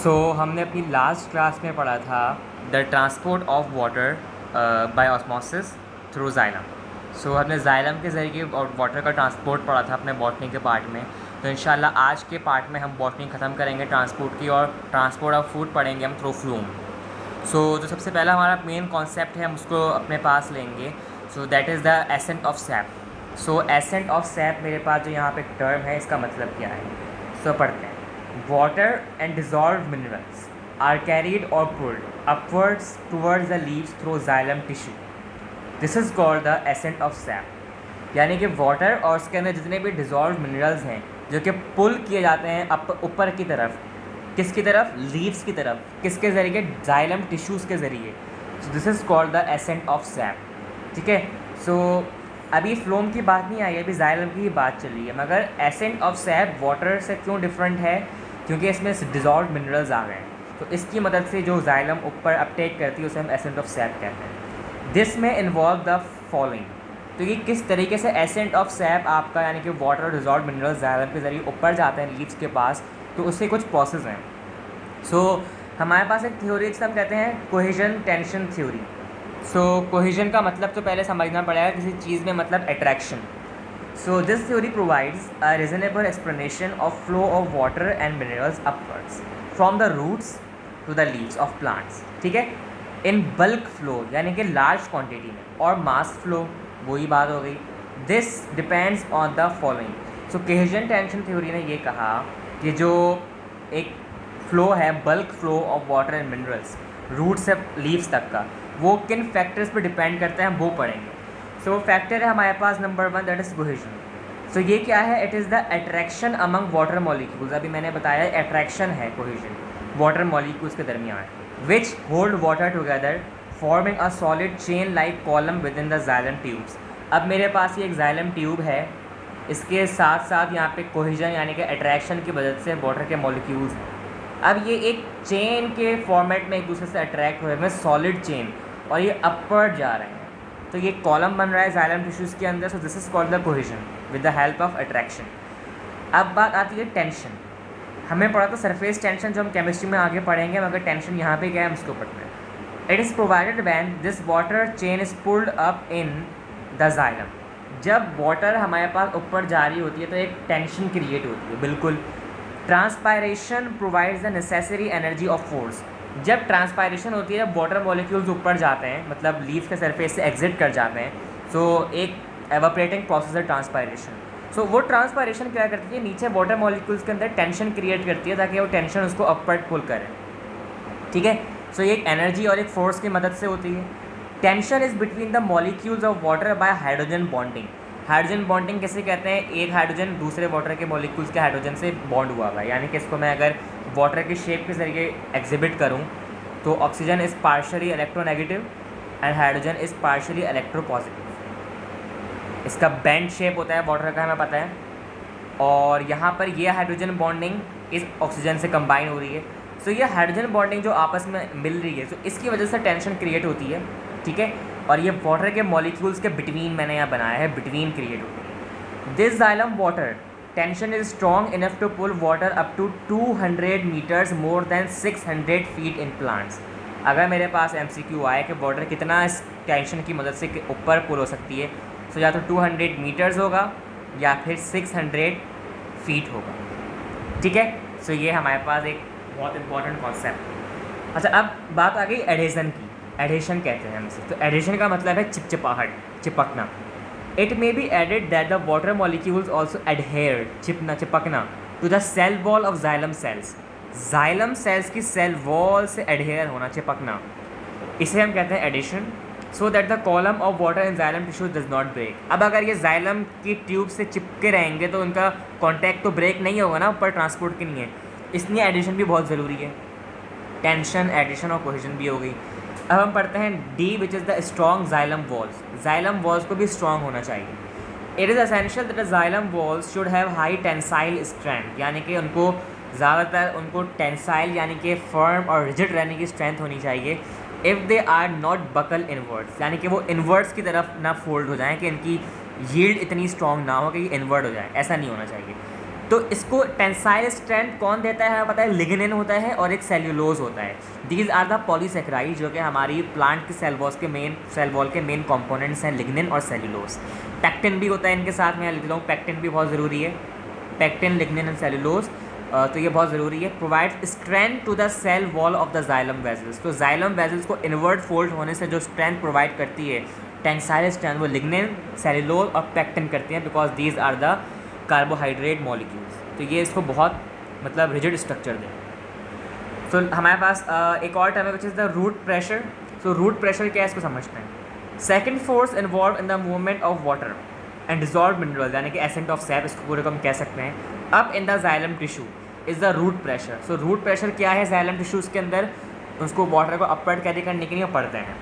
हमने अपनी last class में पढ़ा था the transport of water bye osmosis through xylem. हमने जाइलम के ज़रिए वाटर का ट्रांसपोर्ट पढ़ा था अपने बॉटनी के पार्ट में। तो इंशाल्लाह आज के पार्ट में हम बॉटनी ख़त्म करेंगे ट्रांसपोर्ट की, और ट्रांसपोर्ट ऑफ फूड पढ़ेंगे हम थ्रू फ्लूम। जो सबसे पहला हमारा मेन कॉन्सेप्ट है हम उसको अपने पास लेंगे। That is the ascent of SAP. Accent of SAP मेरे पास जो यहाँ पे टर्म है, इसका मतलब क्या है? पढ़ते हैं। Water and dissolved minerals are carried or pulled upwards towards the leaves through xylem tissue. This is called the ascent of sap. यानी कि वाटर और उसके अंदर जितने भी डिजॉल्व मिनरल्स हैं जो कि पुल किए जाते हैं ऊपर की तरफ, किसकी तरफ? लीव्स की तरफ। किसके ज़रिए? जाइलम टिश्यूज़ के ज़रिए। This is called the ascent of SAP. ठीक है। अभी फ्लोम की बात नहीं आई, अभी जाइलम की ही बात चल रही है। मगर एसेंट ऑफ सैप वाटर से क्यों डिफरेंट है? क्योंकि इसमें डिजॉल्व मिनरल्स आ गए हैं। तो इसकी मदद से जो जाइलम ऊपर अपटेक करती है उसे हम एसेंट ऑफ सैप कहते हैं। दिस में इन्वॉल्व द फॉलोइंग। तो ये किस तरीके से एसेंट ऑफ सैप आपका, यानी कि वाटर और डिजॉल्व मिनरल्स जाइलम के ज़रिए ऊपर जाते हैं लीव्स के पास, तो उससे कुछ प्रोसेस हैं। हमारे पास एक थ्योरी जिसे हम कहते हैं कोहेजन टेंशन थ्योरी। कोहेजन का मतलब तो पहले समझना पड़ेगा किसी चीज़ में, मतलब attraction. This theory provides a reasonable explanation of flow of water and minerals upwards from the roots to the leaves of plants. ठीक है। In bulk flow यानी कि large quantity में, और mass flow वही बात हो गई। This depends on the following. Cohesion tension theory ने ये कहा कि जो एक फ्लो है, bulk flow of water and minerals root से लीव्स तक का, वो किन फैक्टर्स पर डिपेंड करते हैं हम वो पढ़ेंगे। फैक्टर है हमारे पास नंबर 1, दैट इज़ कोहेजन। ये क्या है? It is the attraction among water molecules. अभी मैंने बताया अट्रैक्शन है कोहेजन वाटर मॉलिक्यूल्स के दरमियान, which hold water together forming a solid chain like column with in the xylem tubes. अब मेरे पास ये एक जाइलम ट्यूब है, इसके साथ साथ यहाँ पे कोहेजन यानी कि अट्रैक्शन की वजह से वाटर के मॉलिक्यूल्स हैं। अब ये एक चेन के फॉर्मेट में एक दूसरे से अट्रैक्ट हुए हैं, सॉलिड चेन, और ये अपवर्ड जा रहे हैं। तो ये कॉलम बन रहा है जाइलम टिश्यूज़ के अंदर। This is called the cohesion with the help of attraction. अब बात आती है टेंशन। हमें पढ़ा था सरफेस टेंशन, जो हम केमिस्ट्री में आगे पढ़ेंगे, मगर टेंशन यहाँ पे क्या है हम इसको पढ़ते हैं। It is provided when this water chain is pulled up in the xylem. जब वाटर हमारे पास ऊपर जा रही होती है तो एक टेंशन क्रिएट होती है। बिल्कुल। Transpiration provides the necessary energy of force. जब ट्रांसपायरेशन होती है, जब वाटर मॉलिक्यूल्स ऊपर जाते हैं, मतलब लीफ के सरफेस से एग्जिट कर जाते हैं, एक एवापोरेटिंग प्रोसेस है ट्रांसपायरेशन। वो ट्रांसपायरेशन क्या करती है? नीचे वाटर मॉलिक्यूल्स के अंदर टेंशन क्रिएट करती है ताकि वो टेंशन उसको अपवर्ड पुल करे। ठीक है। ये एक एनर्जी और एक फोर्स की मदद से होती है। Tension is between the molecules of water bye hydrogen bonding. Hydrogen bonding किसे कहते हैं? एक हाइड्रोजन दूसरे वाटर के मॉलिक्यूल्स के हाइड्रोजन से बॉन्ड हुआ हुआ है। यानी कि इसको मैं अगर वाटर की शेप के ज़रिए एग्जिबिट करूं तो oxygen is partially electronegative and hydrogen is partially electropositive. इसका बैंड शेप होता है वाटर का, हमें पता है। और यहाँ पर ये हाइड्रोजन बॉन्डिंग इस ऑक्सीजन से कंबाइन हो रही है। ये हाइड्रोजन बॉन्डिंग जो आपस में मिल रही है, इसकी वजह से टेंशन क्रिएट होती है। ठीक है। और ये वाटर के मॉलिक्यूल्स के बिटवीन मैंने यहाँ बनाया है, बिटवीन क्रिएट होती है। This xylem water tension is strong enough to pull water up to 200 metres more than 600 feet in plants. अगर मेरे पास MCQ आए कि वाटर कितना इस टेंशन की मदद से ऊपर पुल हो सकती है, या तो 200 मीटर्स होगा या फिर 600 फीट होगा। ठीक है। ये हमारे पास एक बहुत इंपॉर्टेंट कॉन्सेप्ट। अच्छा, अब बात आ गई एडेशन की। एडेशन कहते हैं हम इसे। तो एडेशन का मतलब है चिपचिपाहट, चिपकना। It may be added that the water molecules also adhere, चिपकना, to the cell wall of xylem cells. Xylem cells की सेल वॉल से एडहेयर होना, चिपकना, इसे हम कहते हैं adhesion. So that the column of water in xylem tissue does not break. अब अगर ये जाइलम की ट्यूब से चिपके रहेंगे तो उनका कॉन्टैक्ट तो ब्रेक नहीं होगा ना, ऊपर ट्रांसपोर्ट के लिए, इसलिए एडिशन भी बहुत ज़रूरी है। टेंशन, एडिशन और कोहेजन भी हो गई। अब हम पढ़ते हैं D, which is the strong xylem walls. Xylem walls को भी स्ट्रॉन्ग होना चाहिए। It is essential that the xylem walls should have high tensile strength, यानी कि उनको ज़्यादातर उनको टेंसाइल यानी कि फर्म और रिजिड रहने की स्ट्रेंथ होनी चाहिए। If they are not buckle inwards, यानी कि वो इनवर्ड्स की तरफ ना फोल्ड हो जाएँ, कि इनकी यील्ड इतनी स्ट्रॉन्ग ना हो कि इनवर्ड हो जाए, ऐसा नहीं होना चाहिए। तो इसको टेंसाइल स्ट्रेंथ कौन देता है हमें पता है, लिग्निन होता है और एक सेल्यूलोज होता है। दीज आर द पॉलीसेक्राइड जो कि हमारी प्लांट की सेल वॉल के मेन कंपोनेंट्स हैं, लिग्निन और सेल्यूलोज। पैक्टिन भी होता है इनके साथ में, लिख रहा हूँ पैक्टिन भी बहुत ज़रूरी है, पैक्टिन, लिग्निन एंड सेल्यूलोज, तो ये बहुत ज़रूरी है। Provide strength to the cell wall of the xylem vessels, तो जाइलम वेजल्स को इनवर्ट फोल्ड होने से जो स्ट्रेंथ प्रोवाइड करती है, टेंसाइल स्ट्रेंथ, वो लिग्निन, सेल्यूलोज और पैक्टिन करती हैं, because these are the carbohydrate molecules. तो ये इसको बहुत मतलब रिजिड स्ट्रक्चर दें। सो हमारे पास एक और टर्म है which is the root pressure. So root pressure क्या है इसको समझते हैं। Second force involve in the movement of water and dissolve mineral, यानी कि एसेंट ऑफ सैप, इसको पूरे को हम कह सकते हैं, up in the xylem tissue is the root pressure. So root pressure क्या है जाइलम टिश्यूज़ के अंदर, उसको वाटर को अपवर्ड कैरी करने के लिए पड़ते हैं।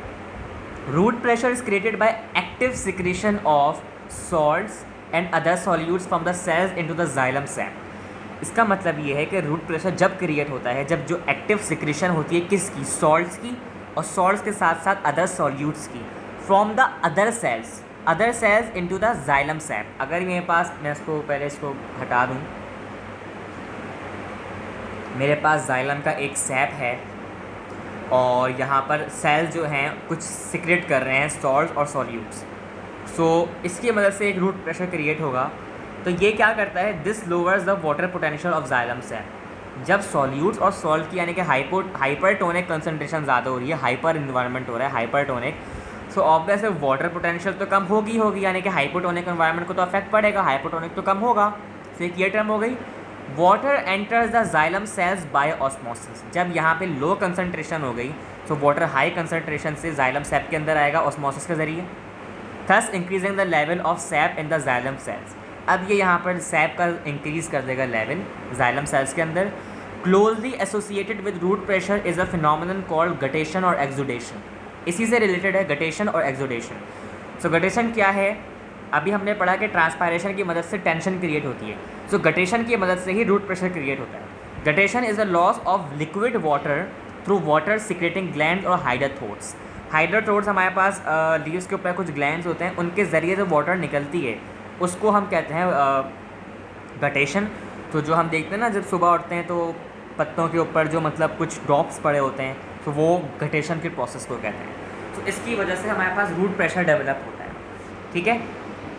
Root pressure is created by active secretion of salts and other solutes from the cells into the xylem sap. इसका मतलब ये है कि रूट प्रेशर जब क्रिएट होता है जब जो एक्टिव सिक्रीशन होती है किसकी, सॉल्ट्स की, और सॉल्ट्स के साथ साथ अदर सॉल्यूट्स की, from the other sales into the xylem SAP. अगर मेरे पास, मैं इसको पहले इसको हटा दूँ, मेरे पास जाइलम का एक सैप है और यहाँ पर सेल्स जो हैं कुछ सिक्रेट कर रहे हैं सॉल्ट्स और सॉल्यूट्स। सो इसकी मदद से एक रूट प्रेशर क्रिएट होगा। तो ये क्या करता है, this lowers the water potential of xylem SAP. जब सॉल्यूट्स और सॉल्ट की यानी कि हाइपरटोनिक कंसनट्रेशन ज़्यादा हो रही है, हाइपर इन्वायरमेंट हो रहा है, hypertonic, so obviously water potential तो कम होगी यानी कि हाइपोटोनिक एनवायरनमेंट को तो अफेक्ट पड़ेगा, हाइपोटोनिक तो कम होगा। तो एक ये टर्म हो गई। Water enters the xylem cells by osmosis. जब यहाँ पे लो कंसनट्रेशन हो गई तो वाटर हाई कंसनट्रेशन से जाइलम सैप के अंदर आएगा ऑस्मोसिस के ज़रिए, thus increasing the level of sap in the xylem cells. अब ये यहाँ पर सैप का इंक्रीज़ कर देगा लेवल जाइलम सेल्स के अंदर। Closely associated with root pressure is a phenomenon called guttation और एक्सुडेशन। इसी से रिलेटेड है गटेशन और एक्सुडेशन। सो गटेशन क्या है, अभी हमने पढ़ा कि ट्रांसपायरेशन की मदद से टेंशन क्रिएट होती है। सो गटेशन की मदद से ही रूट प्रेशर क्रिएट होता है। Guttation is a loss of liquid water through water secreting gland और हाइड्रोथ्रोट्स। हाइड्रोथ्रोट्स हमारे पास लीव्स के ऊपर कुछ ग्लैंड्स होते हैं, उनके ज़रिए जो वाटर निकलती है उसको हम कहते हैं गटेशन। तो जो हम देखते हैं ना जब सुबह उठते हैं तो पत्तों के ऊपर जो मतलब कुछ ड्रॉप्स पड़े होते हैं, तो वो गटेशन के प्रोसेस को कहते हैं। तो इसकी वजह से हमारे पास रूट प्रेशर डेवलप होता है। ठीक है,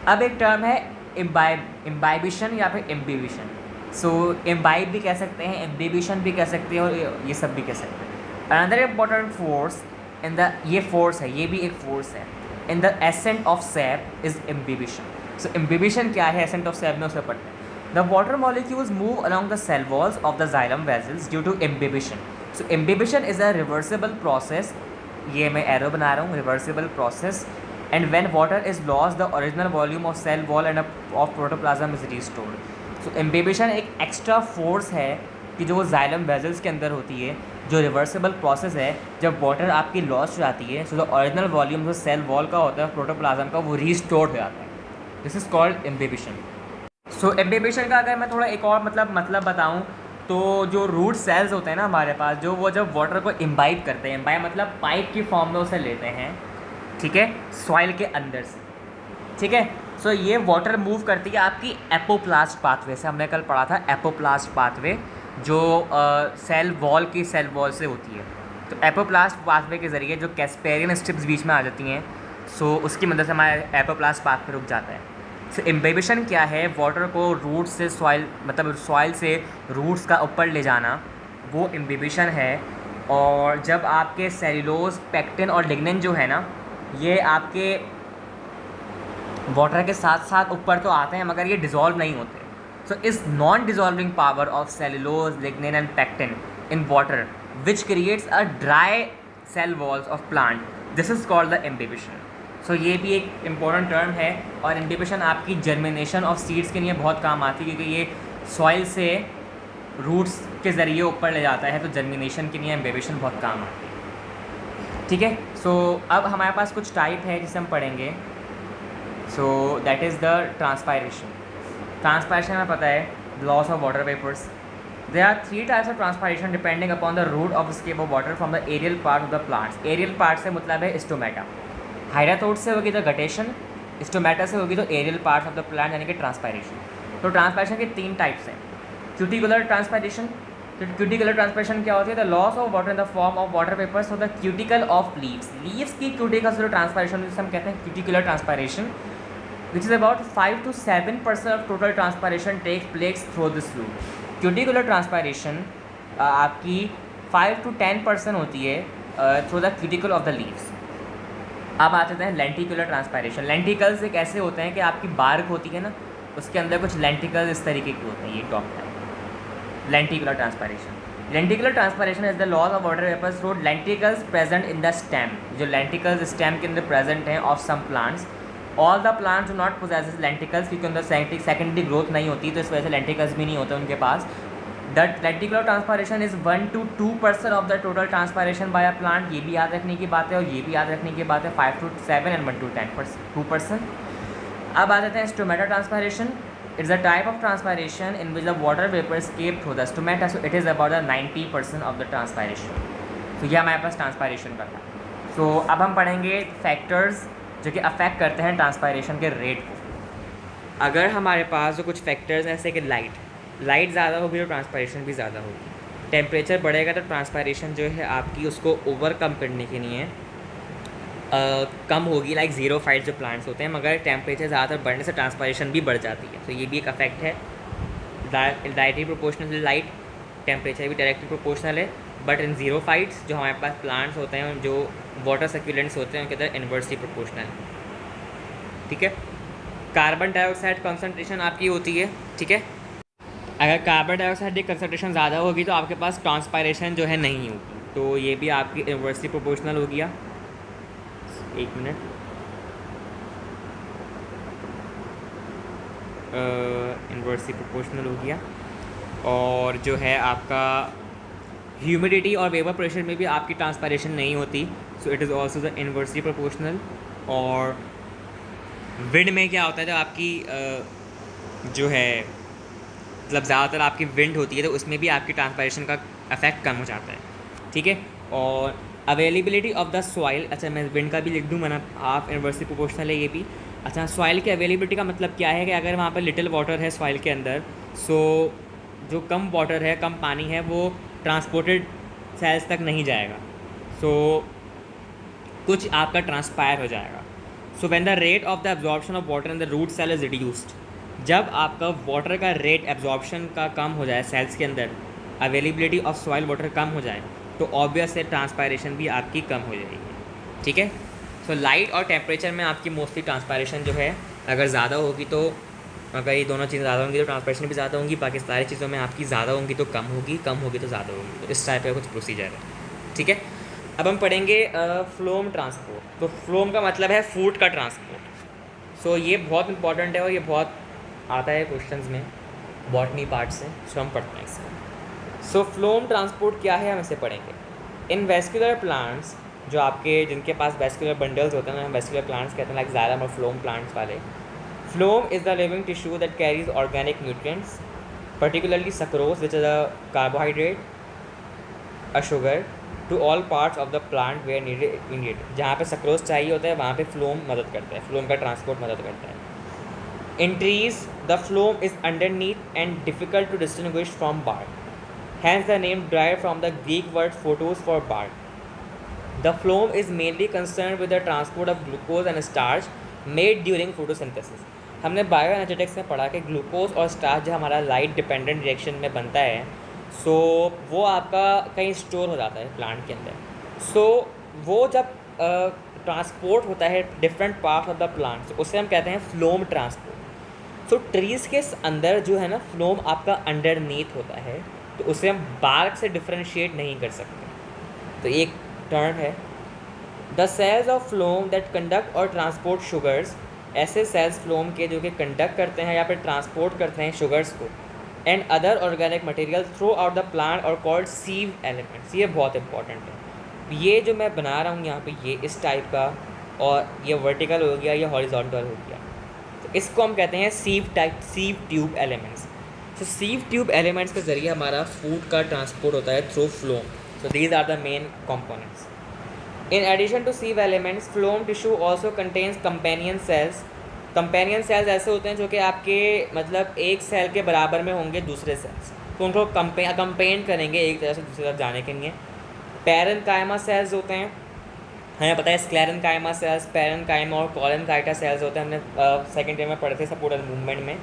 अब एक टर्म है इम्बाइबिशन या फिर इम्बिबिशन। सो इम्बाइब भी कह सकते हैं, इम्बिबिशन भी कह सकते हैं और ये सब भी कह सकते हैं। Another important force in the, ये फोर्स है, ये भी एक फोर्स है, in the ascent of sap is imbibition. So imbibition क्या है एसेंट ऑफ सैप में, उसे पढ़ते हैं। The water molecules move along the cell walls of the xylem vessels due to imbibition. So imbibition is a reversible process, ये मैं arrow बना रहा हूँ, reversible process. And when water is lost, the original volume of cell wall and of protoplasm is restored. So imbibition एक extra force है कि जो xylem vessels के अंदर होती है, जो रिवर्सिबल प्रोसेस है। जब वाटर आपकी लॉस हो जाती है सो द ओरिजिनल वॉल्यूम जो सेल वॉल का होता है प्रोटोप्लाज्म का, वो रीस्टोर्ड हो जाता है। This is called imbibition. So imbibition का अगर मैं थोड़ा एक और मतलब बताऊँ तो जो रूट सेल्स होते हैं ना हमारे पास, जो वो जब वाटर को इम्बाइब करते हैं, इम्बाइब मतलब पाइप की फॉर्म में उसे लेते हैं, ठीक है, सॉइल के अंदर से। ठीक है, सो ये वाटर मूव करती है आपकी एपोप्लास्ट पाथवे से। हमने कल पढ़ा था एपोप्लास्ट पाथवे जो सेल वॉल से होती है। तो एपोप्लास्ट पाथवे के ज़रिए जो कैस्पेरियन स्ट्रिप्स बीच में आ जाती हैं, सो उसकी मदद से हमारा एपोप्लास्ट पाथवे रुक जाता है। सो इम्बिबिशन क्या है, वाटर को रूट से सॉइल मतलब सॉइल से रूट्स का ऊपर ले जाना, वो इम्बिबिशन है। और जब आपके सेल्यूलोज, पेक्टिन और लिग्निन जो है ना, ये आपके वाटर के साथ साथ ऊपर तो आते हैं मगर ये डिज़ोल्व नहीं होते। सो इस non dissolving power of cellulose, lignin and pectin in water which creates a dry cell walls of plant, this is called the imbibition. सो ये भी एक इम्पॉर्टेंट टर्म है। और इम्बिबिशन आपकी जर्मिनेशन ऑफ सीड्स के लिए बहुत काम आती है, क्योंकि ये सॉइल से रूट्स के ज़रिए ऊपर ले जाता है, तो जर्मिनेशन के लिए इम्बिबिशन बहुत काम आती है। ठीक है, सो अब हमारे पास कुछ टाइप है जिसे हम पढ़ेंगे। So that is the transpiration. Transpiration में पता है loss of water vapours. There are 3 types of transpiration depending upon the route of escape of water from the aerial part of the plants. Aerial part से मतलब है stomata. हाइड्रोथोट से होगी तो guttation, stomata से होगी तो aerial parts of the plant यानी कि ट्रांसपायरेशन। तो ट्रांसपायरेशन के 3 टाइप्स हैं। क्यूटिकुलर ट्रांसपायरेशन, क्यूटिकुलर ट्रांसपायरेशन क्या होती है? The loss of water in the form of water vapours of the cuticle of leaves की क्यूटिकल जो ट्रांसपायरेशन जिसे हम कहते हैं cuticular transpiration, which is about 5 to 7% of total transpiration takes place through this route. Cuticular transpiration आपकी 5 to 10% होती है through the cuticle of the leaves. अब आ जाते हैं लेंटिकुलर ट्रांसपायरेशन। लेंटिकल्स एक ऐसे होते हैं कि आपकी बार्क होती है ना, उसके अंदर कुछ लेंटिकल्स इस तरीके की होते हैं, ये टॉप है lenticular transpiration. Lenticular transpiration is the loss of water vapours through lenticels present in the stem. जो लेंटिकल्स स्टेम के अंदर प्रेजेंट हैं of some plants, all the plants do not possesses lenticels, क्योंकि अंदर सेकेंडरी ग्रोथ नहीं होती, तो इस वजह से लेंटिकल्स भी नहीं होते उनके पास। The lenticular transpiration is 1 to 2% of the total transpiration by a plant. ये भी याद रखने की बात है और ये भी याद रखने की बात है। 5 to 7 and 1 to 2%। अब आ जाते हैं stomata transpiration. It's a type of transpiration in which the water vapour escape through the stomata, so it is about the 90% of the transpiration. तो ये हमारे पास ट्रांसपायरेशन का था। सो अब हम पढ़ेंगे फैक्टर्स जो कि अफेक्ट करते हैं ट्रांसपायरेशन के रेट को। अगर हमारे पास जो कुछ फैक्टर्स हैं, जैसे कि लाइट ज़्यादा होगी तो ट्रांसपायरेशन भी ज़्यादा होगी। टेम्परेचर बढ़ेगा तो ट्रांसपायरेशन जो है आपकी उसको ओवरकम करने के लिए कम होगी, लाइक 0 फाइट जो प्लांट्स होते हैं, मगर टेम्परेचर ज़्यादातर बढ़ने से ट्रांसपायरेशन भी बढ़ जाती है। तो ये भी एक अफेक्ट है। डायरेक्टली प्रोपोर्शनल लाइट, टेम्परेचर भी डायरेक्टली प्रोपोर्शनल है, बट इन 0 फाइट्स जो हमारे पास प्लांट्स होते हैं, जो वाटर सर्क्यूलेंट्स होते हैं, उनके अंदर इन्वर्सली प्रोपोर्शनल है। ठीक है। कार्बन डाइऑक्साइड कंसनट्रेशन आपकी होती है। ठीक है। अगर कार्बन डाइऑक्साइड की कंसनट्रेशन ज़्यादा होगी तो आपके पास ट्रांसपायरेशन जो है नहीं होगी, तो ये भी आपकी इन्वर्सली प्रोपोर्शनल हो गया। एक मिनट, इन्वर्सली प्रोपोर्शनल हो गया। और जो है आपका ह्यूमिडिटी और वेपर प्रेशर में भी आपकी ट्रांसपायरेशन नहीं होती, so it is also the inversely proportional. और विंड में क्या होता है, जब आपकी जो है मतलब ज़्यादातर आपकी विंड होती है तो उसमें भी आपकी ट्रांसपायरेशन का इफेक्ट कम हो जाता है। ठीक है। और अवेलेबिलिटी ऑफ द सॉइल, अच्छा मैं विंड का भी लिख दूँ, मैंने आप इन्वर्सली प्रोपोर्शनल है ये भी। अच्छा, सॉइल की अवेलेबिलिटी का मतलब क्या है कि अगर वहाँ पर लिटिल वाटर है सॉइल के अंदर, सो जो कम वाटर है, कम पानी है, वो ट्रांसपोर्टेड सेल्स तक नहीं जाएगा, सो कुछ आपका ट्रांसपायर हो जाएगा। So when the rate of the absorption of water in the root cell is reduced, जब आपका वाटर का रेट एब्जॉर्प्शन का कम हो जाए सेल्स के अंदर, अवेलेबिलिटी ऑफ सॉइल वाटर कम हो जाए, तो ऑब्वियस है ट्रांसपायरेशन भी आपकी कम हो जाएगी। ठीक है। सो लाइट और टेम्परेचर में आपकी मोस्टली ट्रांसपायरेशन जो है अगर ज़्यादा होगी, तो अगर ये दोनों चीज़ें ज़्यादा होंगी तो ट्रांसपायरेशन भी ज़्यादा होंगी, बाकी सारी चीज़ों में आपकी ज़्यादा होंगी तो कम होगी, कम होगी तो ज़्यादा होगी। तो इस टाइप का कुछ प्रोसीजर है। ठीक है। अब हम पढ़ेंगे फ्लोम ट्रांसपोर्ट। तो फ्लोम का मतलब है फूड का ट्रांसपोर्ट। सो ये बहुत इंपॉर्टेंट है और ये बहुत आता है क्वेश्चंस में बॉटनी पार्ट से, सो हम पढ़ते हैं इसे। सो फ्लोम ट्रांसपोर्ट क्या है, हम इसे पढ़ेंगे। इन वेस्कुलर प्लांट्स, जो आपके जिनके पास वेस्कुलर बंडल्स होते हैं, हम वेस्कुलर प्लांट्स कहते हैं, लाइक जाइलम और फ्लोम प्लांट्स वाले। Phloem is the living tissue that carries organic nutrients, particularly sucrose, which is a carbohydrate, a sugar, to all parts of the plant where needed। जहाँ पे sucrose चाहिए होता है वहाँ पे फ्लोम मदद करता है, फ्लोम का ट्रांसपोर्ट मदद करता है। In trees, the phloem is underneath and difficult to distinguish from bark. Hence the name derived from the Greek word photos for bark. The phloem is mainly concerned with the transport of glucose and starch made during photosynthesis. हमने bioenergetics में पढ़ा कि glucose और starch जो हमारा light dependent reaction में बनता है, सो वो आपका कहीं स्टोर हो जाता है प्लांट के अंदर। सो वो जब ट्रांसपोर्ट होता है different part of the plant, उसे हम कहते हैं फ्लोम ट्रांसपोर्ट। सो ट्रीज़ के अंदर जो है ना फ्लोम आपका अंडरनीथ होता है, तो उसे हम बार्क से डिफ्रेंशिएट नहीं कर सकते। तो एक टर्म है the cells of phloem that conduct और ट्रांसपोर्ट शुगर्स। ऐसे सेल्स फ्लोम के जो कि कंडक्ट करते हैं या फिर ट्रांसपोर्ट करते हैं शुगर्स को and other organic material through out the plant और कॉल्ड सीव एलिमेंट्स। ये बहुत इंपॉर्टेंट है। ये जो मैं बना रहा हूँ यहाँ पे, ये इस टाइप का, और ये वर्टिकल हो गया, ये हॉरिजॉन्टल हो गया, तो इसको हम कहते हैं सीव ट्यूब एलिमेंट्स। तो सीव ट्यूब एलिमेंट्स के ज़रिए हमारा फूड का ट्रांसपोर्ट होता है through phloem. So these are the main components. In addition to sieve elements, phloem tissue also contains companion cells companion cells ऐसे होते हैं जो कि आपके मतलब एक सेल के बराबर में होंगे दूसरे सेल्स, तो उनको कंपेन करेंगे एक तरह से दूसरी तरफ जाने के लिए। पैरेन्काइमा सेल्स होते हैं, हमें पता है स्क्लेरेन्काइमा सेल्स, पैरेन्काइमा और कॉलेनकाइटा सेल्स होते हैं, हमने सेकेंड ईयर में पढ़े थे सपोर्टल मूवमेंट में।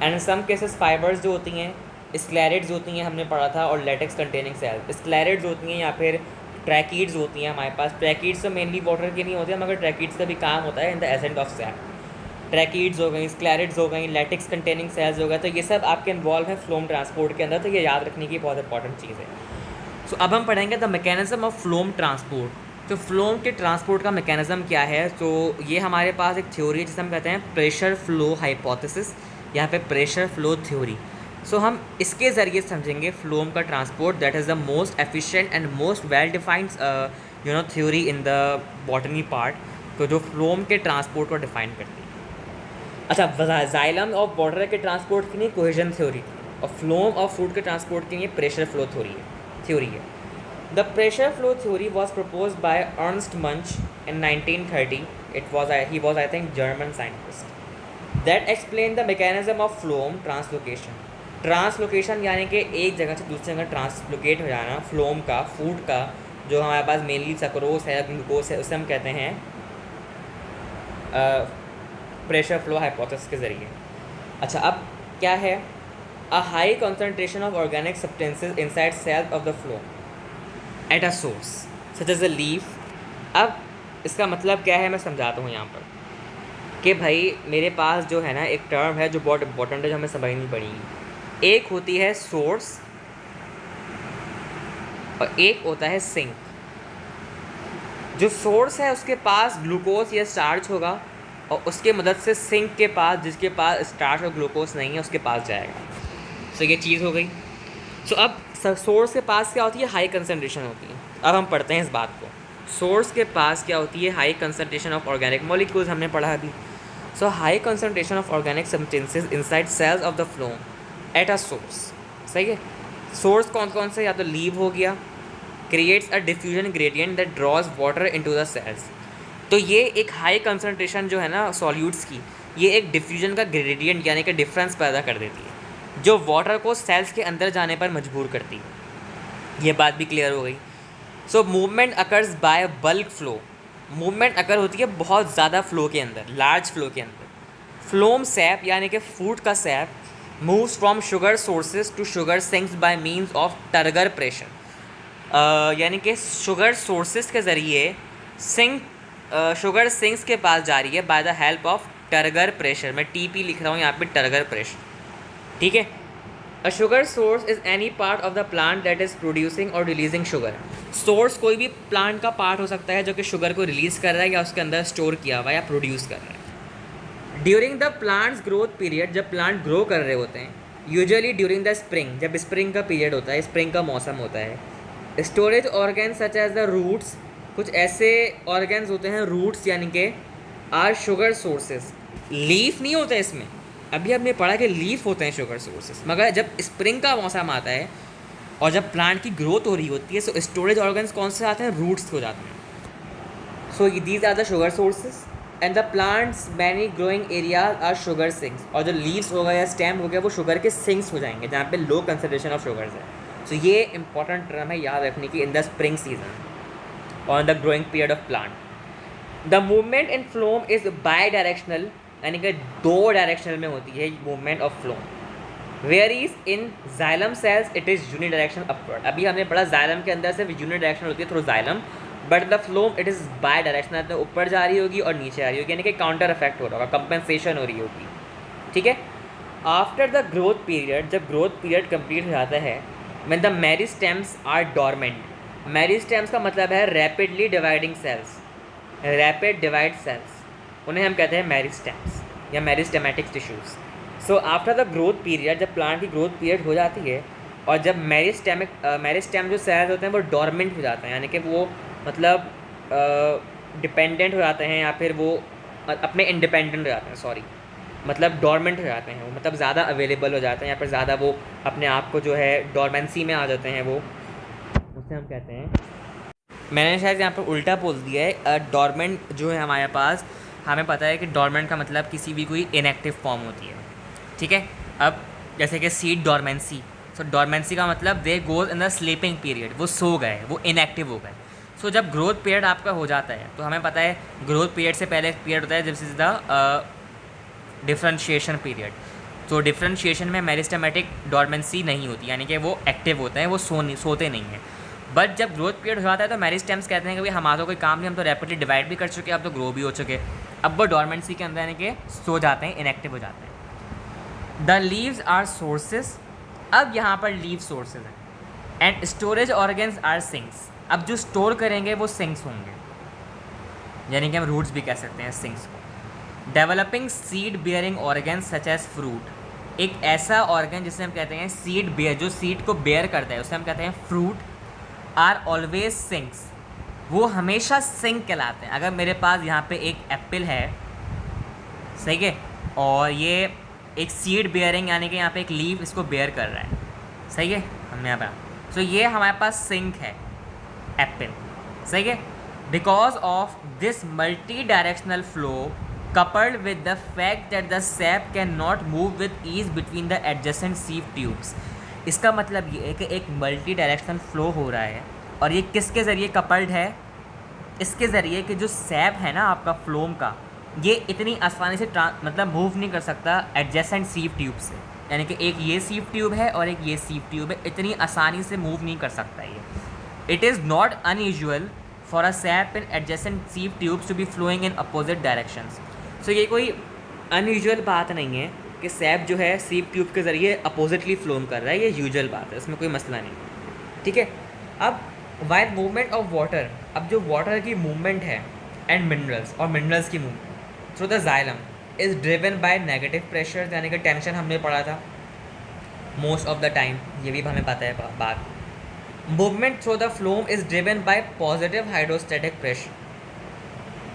एंड सम केसेस फाइबर्स जो होती हैं, स्क्लेरिड्स होती हैं हमने पढ़ा था, और लेटेक्स कंटेनिंग सेल्स। स्क्लेरिड्स होती हैं या फिर ट्रैकीड्स होती हैं हमारे पास। ट्रैकीड्स तो मेनली वाटर की नहीं होती है, मगर ट्रैकीड्स का भी काम होता है in the ascent of SAP. Tracheids हो गई, स्क्लेरिड्स हो गई, लेटेक्स कंटेनिंग सेल्स हो गए, तो ये सब आपके इन्वॉल्व हैं फ्लोम ट्रांसपोर्ट के अंदर, तो ये याद रखने की बहुत इंपॉर्टेंट चीज़ है। सो अब हम पढ़ेंगे the mechanism of phloem transport. तो फ्लोम के ट्रांसपोर्ट का मैकेनिज्म क्या है, तो ये हमारे पास एक थ्योरी है जिसे हम कहते हैं प्रेशर फ्लो हाइपोथेसिस, यहाँ पे प्रेशर फ्लो थ्योरी। सो हम इसके ज़रिए समझेंगे फ्लोम का transport, that is the most efficient and most well defined theory in the botany part, तो जो फ्लोम के ट्रांसपोर्ट को डिफाइन करती है। अच्छा, जाइलम ऑफ वाटर के ट्रांसपोर्ट के लिए कोहेजन थ्योरी थी, और फ्लोम ऑफ फूड के ट्रांसपोर्ट के लिए प्रेशर फ्लो थ्योरी है। The pressure flow theory was propose by Ernst मंच इन 1930। He was I think German scientist that explained the mechanism of phloem translocation. Translocation यानी कि एक जगह से दूसरी जगह ट्रांसलोकेट हो जाना फ्लोम का, फूड का, जो हमारे पास मेनली सक्रोस है, ग्लूकोज है, उसे हम कहते हैं प्रेशर फ्लो हाइपोथेसिस के ज़रिए। अच्छा, अब क्या है, a high concentration of organic substances inside cells of the phloem at a source such as a leaf. अब इसका मतलब क्या है मैं समझाता हूँ यहाँ पर कि भाई मेरे पास जो है ना एक टर्म है जो बहुत इंपॉर्टेंट है, जो हमें समझनी पड़ेगी। एक होती है सोर्स और एक होता है सिंक। जो सोर्स है उसके पास ग्लूकोज या स्टार्च होगा, और उसके मदद से सिंक के पास, जिसके पास स्टार्च और ग्लूकोज नहीं है, उसके पास जाएगा। सो ये चीज़ हो गई। सो अब सोर्स के पास क्या होती है, हाई कंसनट्रेशन होती है। अब हम पढ़ते हैं इस बात को। सोर्स के पास क्या होती है, high concentration of organic molecules, हमने पढ़ा अभी। So high concentration of organic substances inside cells of the phloem at a source. सही है। सोर्स कौन कौन से, या तो लीव हो गया, creates a diffusion gradient that draws water into the cells. तो ये एक हाई कंसनट्रेशन जो है ना सॉल्यूट्स की, ये एक डिफ्यूजन का ग्रेडियंट यानी कि डिफरेंस पैदा कर देती है, जो वाटर को सेल्स के अंदर जाने पर मजबूर करती है। ये बात भी क्लियर हो गई। So movement occurs by bulk flow. Movement occur होती है बहुत ज़्यादा फ्लो के अंदर, लार्ज फ्लो के अंदर। फ्लोम सैप यानी कि फूड का sap moves from sugar sources to sugar sinks by means of turgor pressure. यानी कि शुगर सोर्सेज के ज़रिए शुगर सिंक्स के पास जा रही है by the help of turgor pressure. मैं टीपी लिख रहा हूँ यहाँ पे, टर्गर प्रेशर, ठीक है। A sugar source is any part of the plant that is producing और रिलीजिंग शुगर। सोर्स कोई भी प्लांट का पार्ट हो सकता है जो कि शुगर को रिलीज़ कर रहा है या उसके अंदर स्टोर किया हुआ या प्रोड्यूस कर रहा है। During the plants growth period, जब प्लांट ग्रो कर रहे होते हैं, यूजुअली ड्यूरिंग द स्प्रिंग, जब स्प्रिंग का पीरियड होता है, स्प्रिंग का मौसम होता है, storage organ such as the roots, कुछ ऐसे ऑर्गन्स होते हैं रूट्स यानी कि आर शुगर सोर्सेज। लीफ नहीं होता इसमें, अभी हमने पढ़ा कि लीफ होते हैं शुगर सोर्सेज, मगर जब स्प्रिंग का मौसम आता है और जब प्लांट की ग्रोथ हो रही होती है, सो स्टोरेज ऑर्गन्स कौन से आते हैं, रूट्स हो जाते हैं। So these are the sugar sources and the plants many growing areas are sugar sinks. और जो लीव्स हो गया या स्टेम हो गया वो शुगर के सिंक्स हो जाएंगे जहाँ पे लो कंसनट्रेशन ऑफ शुगर्स है। सो ये इंपॉर्टेंट टर्म है याद रखने की, in the spring season on the growing period of plant. The movement in phloem is bi-directional, यानी कि दो डायरेक्शनल में होती है movement of phloem. Varies in xylem cells it is unidirectional upward. अभी हमने पढ़ा जाइलम के अंदर सिर्फ यूनिडायरेक्शनल होती है through xylem, but the phloem it is by directional, तो ऊपर जा रही होगी और नीचे आ रही होगी, यानी कि काउंटर इफेक्ट हो रहा होगा, कंपेंसेशन हो रही होगी, ठीक है। आफ्टर द ग्रोथ पीरियड, जब ग्रोथ पीरियड कंप्लीट हो जाता है, when the meristems are dormant. Meristems का मतलब है rapidly dividing cells, rapid divide cells, उन्हें हम कहते हैं मेरिस्टेम्स या meristematic tissues. So after the growth period, जब प्लांट की ग्रोथ पीरियड हो जाती है और जब मेरिस्टेम जो सेल्स होते हैं वो डॉर्मेंट हो जाते हैं, यानी कि वो मतलब डिपेंडेंट हो जाते हैं या फिर वो अपने इंडिपेंडेंट हो जाते हैं, सॉरी मतलब डॉर्मेंट हो जाते हैं, वो मतलब ज़्यादा अवेलेबल हो जाते हैं या फिर ज़्यादा वो अपने आप को जो है डॉर्मेंसी में आ जाते हैं, वो उसे हम कहते हैं। मैंने शायद यहाँ पर उल्टा बोल दिया है। डॉर्मेंट जो है हमारे पास हमें पता है कि डॉर्मेंट का मतलब किसी भी कोई इनएक्टिव फॉर्म होती है, ठीक है। अब जैसे कि सीड डॉर्मेंसी, सो डॉर्मेंसी का मतलब they goes in the sleeping period, वो सो गए, वो इनएक्टिव हो गए। सो जब ग्रोथ पीरियड आपका हो जाता है तो हमें पता है ग्रोथ पीरियड से पहले एक पीरियड होता है this is the differentiation period. तो डिफ्रेंशिएशन में मेरिस्टेमेटिक डॉर्मेंसी नहीं होती, यानी कि वो एक्टिव होते हैं, वो सोते नहीं हैं। बट जब ग्रोथ पीरियड हो जाता है तो मेरिस्टेम्स कहते हैं कि भाई हमारा तो कोई काम नहीं, हम तो रैपिडली डिवाइड भी कर चुके हैं, अब तो ग्रो भी हो चुके, अब वो डॉर्मेंसी के अंदर यानी कि सो जाते हैं, इनएक्टिव हो जाते हैं। द लीव्स आर सोर्सेज, अब यहाँ पर लीव सोर्सेज हैं, and storage organs are sinks, अब जो स्टोर करेंगे वो सिंक्स होंगे, यानी कि हम रूट्स भी कह सकते हैं सिंक्स को। Developing seed bearing organ such as fruit, एक ऐसा ऑर्गन जिसे हम कहते हैं सीड बियर, जो सीड को बेयर करता है उसे हम कहते हैं फ्रूट, आर ऑलवेज सिंक्स, वो हमेशा सिंक कहलाते हैं। अगर मेरे पास यहाँ पे एक एप्पल है, सही है, और ये एक सीड बियरिंग यानी कि यहाँ पे एक लीव इसको बेयर कर रहा है, सही है, हमने यहाँ पे, सो ये हमारे पास सिंक है एप्पल, सही है। Because of this multi directional flow coupled with the fact that the sap cannot move with ease between the adjacent sieve tubes, इसका मतलब ये है कि एक मल्टी डायरेक्शनल फ्लो हो रहा है, और ये किसके ज़रिए कपल्ड है, इसके ज़रिए कि जो सैप है ना आपका फ्लोम का, ये इतनी आसानी से मतलब मूव नहीं कर सकता एडजेसेंट सीव ट्यूब से, यानी कि एक ये सीव ट्यूब है और एक ये सीव ट्यूब है, इतनी आसानी से मूव नहीं कर सकता ये। It is not unusual for a sap in adjacent sieve tubes to be flowing in opposite directions. So ये कोई अनयूजुअल बात नहीं है कि सैप जो है सीव ट्यूब के ज़रिए अपोजिटली फ्लोम कर रहा है, ये यूजुअल बात है, इसमें कोई मसला नहीं, ठीक है। अब वाइल मूवमेंट ऑफ वाटर, अब जो वाटर की मूवमेंट है एंड मिनरल्स, और मिनरल्स की movement through the xylem is driven by negative pressure, यानी कि टेंशन हमने पढ़ा था मोस्ट ऑफ द टाइम, ये भी हमें पता है बात। Movement through the phloem is driven by positive hydrostatic pressure,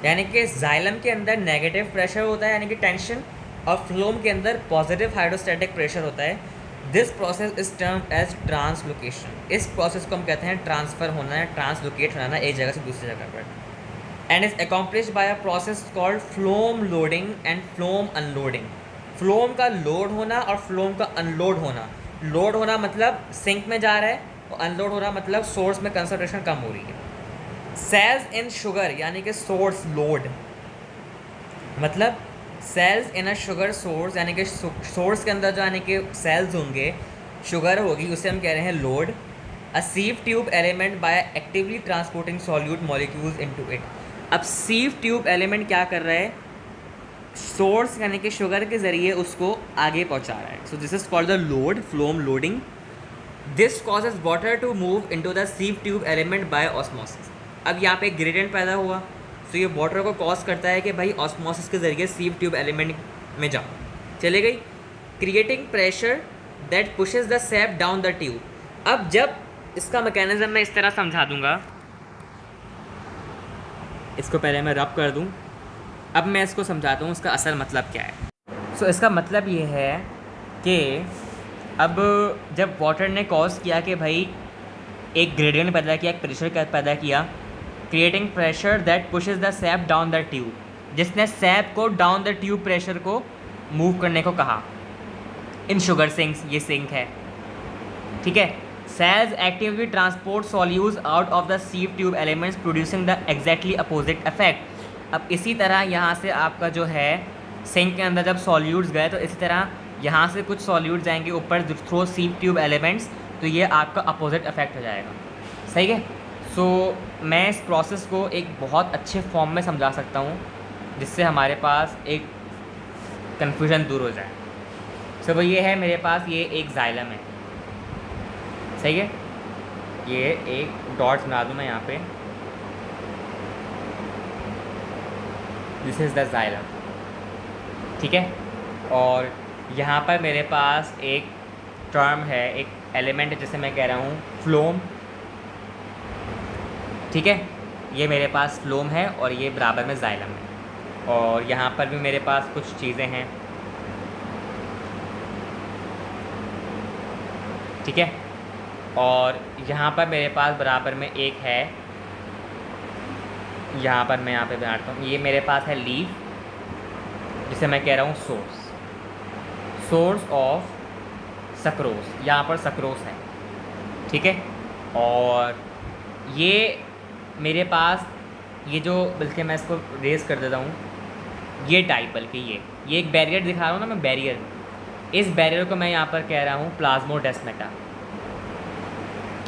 यानी कि जाइलम के अंदर नेगेटिव प्रेशर होता है यानी कि टेंशन, और फ्लोम के अंदर पॉजिटिव हाइड्रोस्टैटिक प्रेशर होता है। This process is termed as translocation, इस प्रोसेस को हम कहते हैं ट्रांसफ़र होना है, ट्रांसलोकेट होना, एक जगह से दूसरी जगह पर, and is accomplished by a process called phloem loading and phloem unloading. Phloem का लोड होना और फ्लोम का अनलोड होना, लोड होना मतलब सिंक में जा रहा है, और अनलोड होना मतलब सोर्स में कंसनट्रेशन कम हो रही है। सेल्स इन शुगर यानी कि सोर्स लोड, मतलब सेल्स इन अ शुगर सोर्स, यानी कि सोर्स के अंदर जो यानी कि सेल्स होंगे, शुगर होगी, उसे हम कह रहे हैं load. A सीव tube element bye actively transporting solute molecules into it, अब सीव ट्यूब एलिमेंट क्या कर रहा है, सोर्स यानी कि शुगर के ज़रिए उसको आगे पहुंचा रहा है। So this is called the load, phloem loading. This causes water to move into the sieve tube element by osmosis, अब यहाँ पे एक ग्रेडियंट पैदा हुआ, तो ये वाटर को कॉज करता है कि भाई ऑस्मोसिस के ज़रिए सीव ट्यूब एलिमेंट में जाओ, चले गई, creating pressure that pushes the sap down the tube. अब जब इसका मैकेनिज्म मैं इस तरह समझा दूंगा, इसको पहले मैं रब कर दूं, अब मैं इसको समझाता हूँ इसका असल मतलब क्या है। सो इसका मतलब ये है कि अब जब वाटर ने कॉज किया कि भाई एक ग्रेडियंट पैदा किया, एक प्रेशर पैदा किया, creating pressure that pushes the sap down the tube, जिसने सैप को डाउन द ट्यूब प्रेशर को मूव करने को कहा। इन शुगर सिंक्स, ये सिंक है, ठीक है। Cells actively transport solutes out of the sieve tube elements producing the exactly opposite effect. अब इसी तरह यहाँ से आपका जो है सिंक के अंदर जब सॉल्यूट्स गए, तो इसी तरह यहाँ से कुछ सॉल्यूट्स जाएंगे ऊपर थ्रू सीव ट्यूब एलिमेंट्स, तो ये आपका अपोजिट इफेक्ट हो जाएगा, सही है। सो मैं इस प्रोसेस को एक बहुत अच्छे फॉर्म में समझा सकता हूँ जिससे हमारे पास एक कन्फ्यूजन दूर हो जाए। सो वो ये है, मेरे पास ये एक जाइलम है, सही है, ये एक डॉट्स बना दूँ मैं यहाँ पे, दिस इज़ द जाइलम, ठीक है। और यहाँ पर मेरे पास एक टर्म है, एक एलिमेंट है जिसे मैं कह रहा हूँ फ्लोम, ठीक है, ये मेरे पास फ्लोम है और ये बराबर में जाइलम है। और यहाँ पर भी मेरे पास कुछ चीज़ें हैं, ठीक है, और यहाँ पर मेरे पास बराबर में एक है, यहाँ पर मैं यहाँ पे बनाता हूँ, ये मेरे पास है लीफ, जिसे मैं कह रहा हूँ सोर्स ऑफ सक्रोस। यहाँ पर सक्रोस है, ठीक है। और ये मेरे पास ये जो, बल्कि मैं इसको रेज कर देता हूँ, ये टाइप, बल्कि ये एक बैरियर दिखा रहा हूँ ना मैं, बैरियर। इस बैरियर को मैं यहाँ पर कह रहा हूँ प्लाज्मोडेस्माटा,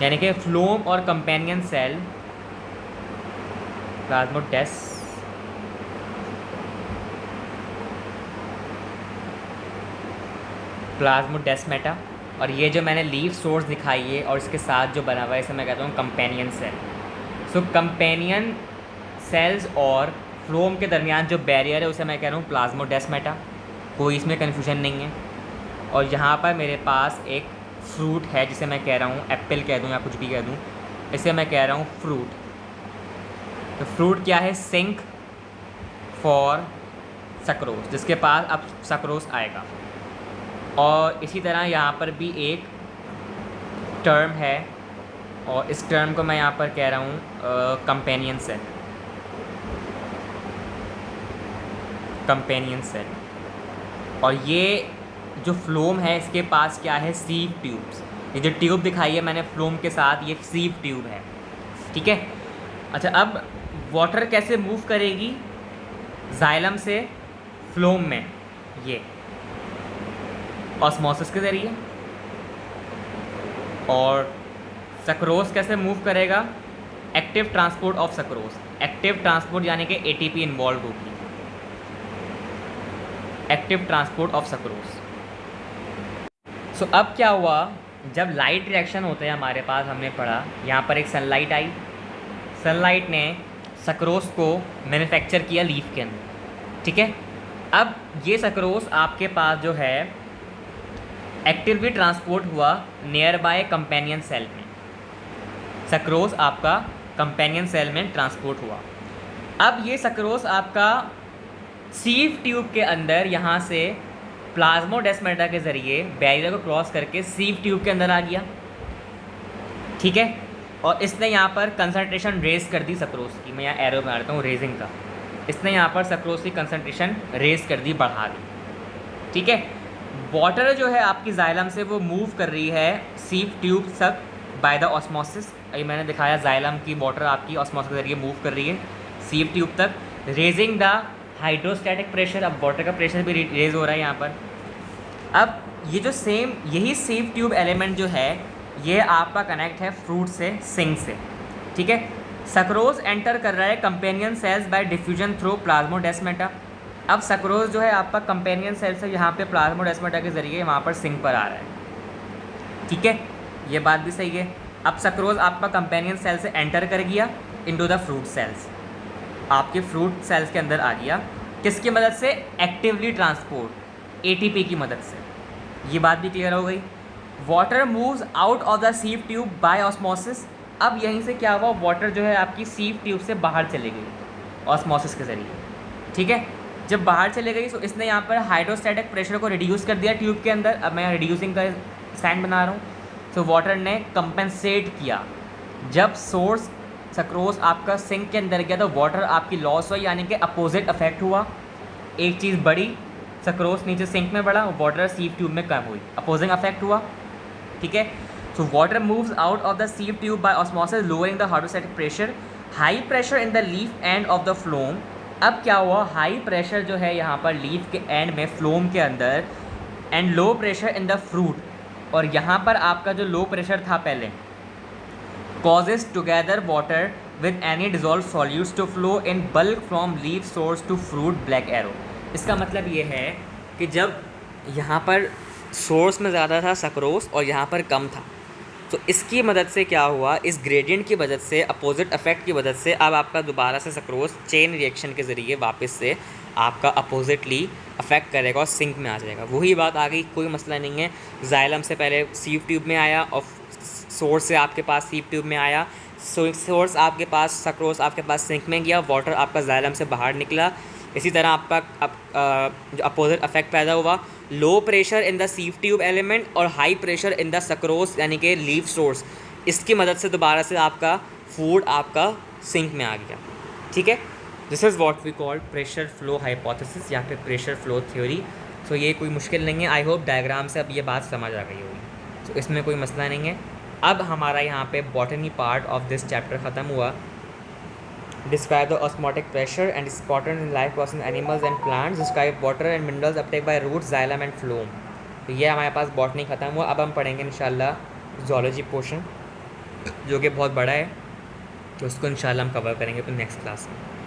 यानी कि फ्लोम और कंपेनियन सेल प्लाज्मोडेस्माटा। और ये जो मैंने लीफ सोर्स दिखाई है और इसके साथ जो बना हुआ है, इसे मैं कहता हूँ कंपेनियन सेल। सो कंपेनियन सेल्स और फ्लोम के दरमियान जो बैरियर है उसे मैं कह रहा हूँ प्लाज्मोडेस्माटा, कोई इसमें कन्फ्यूजन नहीं है। और यहाँ पर मेरे पास एक फ्रूट है जिसे मैं कह रहा हूँ, एप्पल कह दूँ या कुछ भी कह दूँ, इसे मैं कह रहा हूँ फ्रूट। तो फ्रूट क्या है? सिंक फॉर सक्रोस, जिसके पास अब सक्रोस आएगा। और इसी तरह यहाँ पर भी एक टर्म है, और इस टर्म को मैं यहाँ पर कह रहा हूँ कंपेनियन सेल। और ये जो फ्लोम है इसके पास क्या है? Sieve tubes. ये जो ट्यूब दिखाई है मैंने फ्लोम के साथ, ये सीव ट्यूब है, ठीक है। अच्छा, अब वाटर कैसे मूव करेगी जाइलम से फ्लोम में? ये ऑस्मोसिस के ज़रिए। और सक्रोस कैसे मूव करेगा? Active transport of sucrose. Active transport यानी कि एटीपी इन्वॉल्व होगी, एक्टिव ट्रांसपोर्ट ऑफ सक्रोस। सो अब क्या हुआ, जब लाइट रिएक्शन होते हैं हमारे पास, हमने पढ़ा यहाँ पर एक सनलाइट आई, सनलाइट ने सक्रोस को मैन्युफैक्चर किया लीफ के अंदर, ठीक है। अब ये सक्रोस आपके पास जो है एक्टिवली ट्रांसपोर्ट हुआ नियर बाय कंपेनियन सेल में। सक्रोस आपका कंपेनियन सेल में ट्रांसपोर्ट हुआ। अब ये सक्रोस आपका सीव ट्यूब के अंदर यहाँ से प्लाज्मोडेस्माटा के ज़रिए बैरियर को क्रॉस करके सीव ट्यूब के अंदर आ गया, ठीक है। और इसने यहाँ पर कंसनट्रेशन रेज कर दी सक्रोस की। मैं यहाँ एरो बना देता हूँ रेजिंग का। इसने यहाँ पर सक्रोस की कंसनट्रेशन रेज कर दी, बढ़ा दी, ठीक है। वाटर जो है आपकी जाइलम से वो मूव कर रही है सीव ट्यूब तक बाय द ऑस्मोसिस। अभी मैंने दिखाया जाइलम की वाटर आपकी ऑस्मोसिस के जरिए मूव कर रही है सीव ट्यूब तक, रेजिंग द हाइड्रोस्टैटिक प्रेशर। अब वाटर का प्रेशर भी रेज हो रहा है यहाँ पर। अब ये जो सेम यही सीव ट्यूब एलिमेंट जो है ये आपका कनेक्ट है फ्रूट से, सिंक से, ठीक है। सक्रोज एंटर कर रहा है companion cells bye diffusion through plasmodesmata. अब सक्रोज जो है आपका कंपेनियन सेल से यहाँ पे प्लाज्मोडेस्माटा के ज़रिए वहाँ पर सिंक पर आ रहा है, ठीक है। ये बात भी सही है। अब सक्रोज आपका कंपेनियन सेल से एंटर कर गया इनटू द फ्रूट सेल्स, आपके फ्रूट सेल्स के अंदर आ गया। किसकी मदद से? एक्टिवली ट्रांसपोर्ट, एटीपी की मदद से। ये बात भी क्लियर हो गई। Water moves out of the sieve tube bye osmosis. अब यहीं से क्या हुआ, वाटर जो है आपकी सीव ट्यूब से बाहर चली गई ऑस्मोसिस के ज़रिए, ठीक है। जब बाहर चले गई तो इसने यहाँ पर हाइड्रोस्टैटिक प्रेशर को रिड्यूस कर दिया ट्यूब के अंदर। अब मैं रिड्यूसिंग का साइन बना रहा हूँ। तो वाटर ने कंपेंसेट किया। जब सोर्स सक्रोस आपका सिंक के अंदर गया तो वाटर आपकी लॉस हुआ, यानी कि अपोजिट अफेक्ट हुआ। एक चीज़ बड़ी, सक्रोस नीचे सिंक में बढ़ा, वाटर सीव ट्यूब में कम हुई, अपोजिंग अफेक्ट हुआ, ठीक है। So water moves out of the sieve tube bye osmosis lowering the hydrostatic pressure, high pressure in the leaf end of the phloem. अब क्या हुआ, हाई प्रेशर जो है यहाँ पर लीफ के एंड में फ्लोम के अंदर, and low pressure in the fruit. और यहाँ पर आपका जो लो प्रेशर था पहले, causes together water with any dissolved solutes to flow in bulk from leaf source to fruit black arrow। इसका मतलब ये है कि जब यहाँ पर सोर्स में ज़्यादा था सक्रोस और यहाँ पर कम था, तो इसकी मदद से क्या हुआ, इस ग्रेडियंट की मदद से, अपोजिट इफेक्ट की मदद से अब आपका दोबारा से सक्रोस चेन रिएक्शन के ज़रिए वापस से आपका अपोजिटली अफेक्ट करेगा और सिंक में आ जाएगा। वही बात आ गई, कोई मसला नहीं है। जाइलम से पहले सीव ट्यूब में आया और सोर्स से आपके पास सीव ट्यूब में आया, सोर्स आपके पास सक्रोस आपके पास सिंक में गया, वाटर आपका जाइलम से बाहर निकला। इसी तरह आपका जो अपोजिट अफेक्ट पैदा हुआ, low pressure in the sieve tube element और high pressure in the sucrose यानी कि लीफ सोर्स, इसकी मदद से दोबारा से आपका फूड आपका सिंक में आ गया, ठीक है। This is what we call pressure flow hypothesis या फिर प्रेशर फ्लो थ्योरी। तो ये कोई मुश्किल नहीं है, आई होप डायग्राम से अब ये बात समझ आ गई होगी, तो इसमें कोई मसला नहीं है। अब हमारा यहाँ पे botany part of this chapter ख़त्म हुआ। Describe the osmotic pressure and its important in life process animals and plants. Describe water and minerals uptake by roots, xylem and phloem. तो ये हमारे पास बॉटनी ख़त्म हुआ। अब हम पढ़ेंगे इंशाल्लाह ज़ूलॉजी पोर्शन, जो कि बहुत बड़ा है, तो उसको इंशाल्लाह हम कवर करेंगे अपनी नेक्स्ट क्लास में।